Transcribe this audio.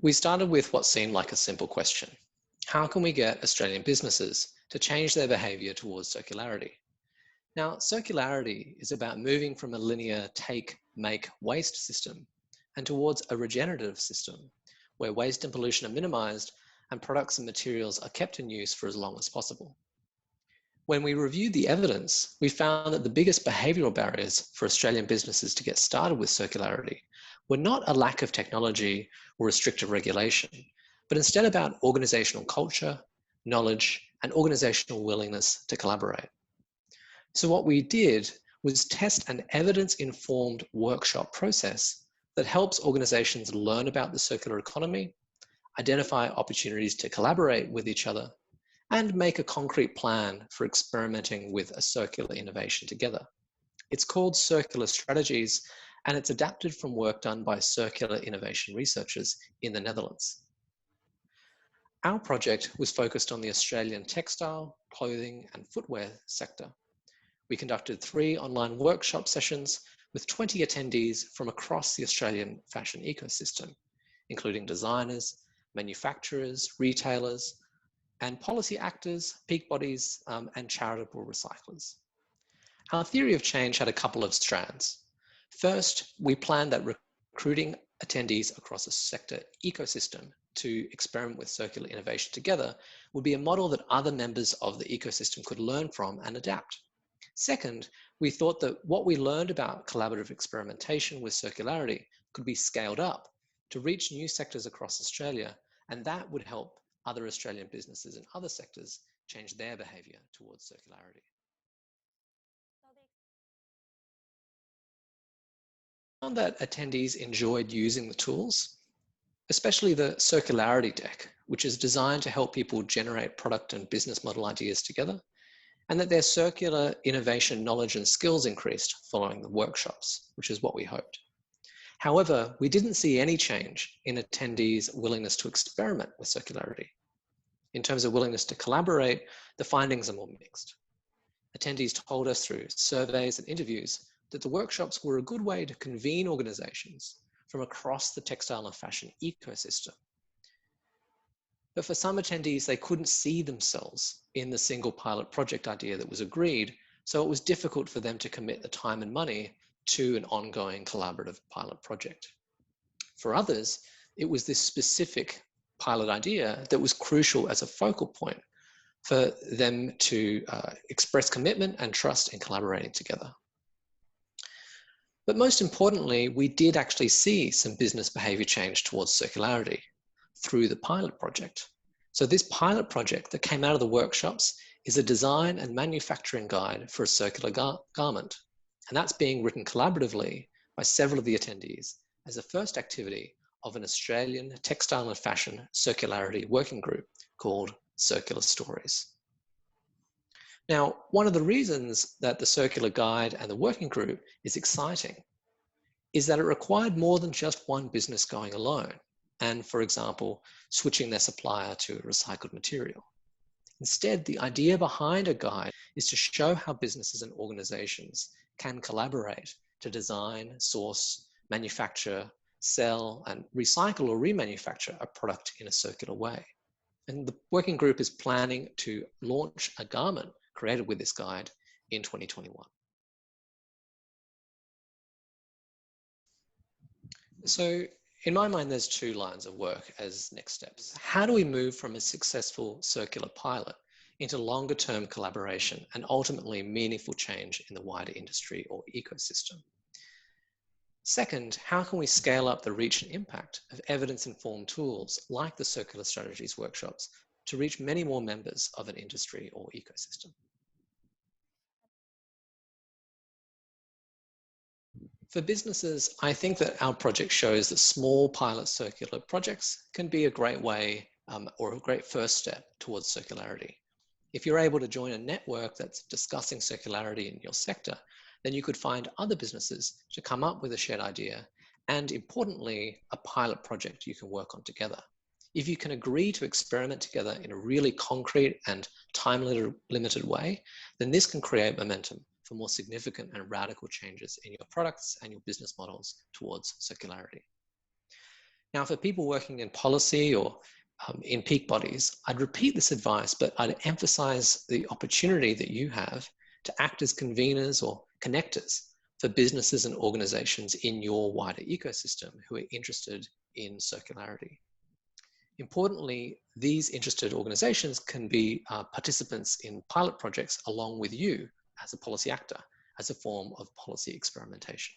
We started with what seemed like a simple question. How can we get Australian businesses to change their behaviour towards circularity? Now, circularity is about moving from a linear take, make, waste system and towards a regenerative system where waste and pollution are minimised and products and materials are kept in use for as long as possible. When we reviewed the evidence, we found that the biggest behavioural barriers for Australian businesses to get started with circularity were not a lack of technology or restrictive regulation, but instead about organisational culture, knowledge, and organisational willingness to collaborate. So what we did was test an evidence-informed workshop process that helps organisations learn about the circular economy, identify opportunities to collaborate with each other, and make a concrete plan for experimenting with a circular innovation together. It's called Circular Strategies, and it's adapted from work done by circular innovation researchers in the Netherlands. Our project was focused on the Australian textile, clothing, and footwear sector. We conducted 3 online workshop sessions with 20 attendees from across the Australian fashion ecosystem, including designers, manufacturers, retailers, and policy actors, peak bodies, and charitable recyclers. Our theory of change had a couple of strands. First, we planned that recruiting attendees across a sector ecosystem to experiment with circular innovation together would be a model that other members of the ecosystem could learn from and adapt. Second, we thought that what we learned about collaborative experimentation with circularity could be scaled up to reach new sectors across Australia, and that would help other Australian businesses in other sectors change their behaviour towards circularity. I found that attendees enjoyed using the tools, especially the circularity deck, which is designed to help people generate product and business model ideas together, and that their circular innovation knowledge and skills increased following the workshops, which is what we hoped. However, we didn't see any change in attendees' willingness to experiment with circularity. In terms of willingness to collaborate, the findings are more mixed. Attendees told us through surveys and interviews that the workshops were a good way to convene organizations from across the textile and fashion ecosystem. But for some attendees, they couldn't see themselves in the single pilot project idea that was agreed, so it was difficult for them to commit the time and money to an ongoing collaborative pilot project. For others, it was this specific pilot idea that was crucial as a focal point for them to express commitment and trust in collaborating together. But most importantly, we did actually see some business behavior change towards circularity through the pilot project. So this pilot project that came out of the workshops is a design and manufacturing guide for a circular garment. And that's being written collaboratively by several of the attendees as the first activity of an Australian textile and fashion circularity working group called Circular Stories. Now, one of the reasons that the circular guide and the working group is exciting is that it required more than just one business going alone and, for example, switching their supplier to recycled material. Instead, the idea behind a guide is to show how businesses and organizations can collaborate to design, source, manufacture, sell, and recycle or remanufacture a product in a circular way. And the working group is planning to launch a garment created with this guide in 2021. So in my mind, there's 2 lines of work as next steps. How do we move from a successful circular pilot into longer term collaboration and ultimately meaningful change in the wider industry or ecosystem? Second, how can we scale up the reach and impact of evidence-informed tools like the Circular Strategies workshops to reach many more members of an industry or ecosystem? For businesses, I think that our project shows that small pilot circular projects can be a great way or a great first step towards circularity. If you're able to join a network that's discussing circularity in your sector, then you could find other businesses to come up with a shared idea and, importantly, a pilot project you can work on together. If you can agree to experiment together in a really concrete and time-limited way, then this can create momentum for more significant and radical changes in your products and your business models towards circularity. Now, for people working in policy or in peak bodies, I'd repeat this advice, but I'd emphasize the opportunity that you have to act as conveners or connectors for businesses and organizations in your wider ecosystem who are interested in circularity. Importantly, these interested organizations can be participants in pilot projects along with you as a policy actor, as a form of policy experimentation.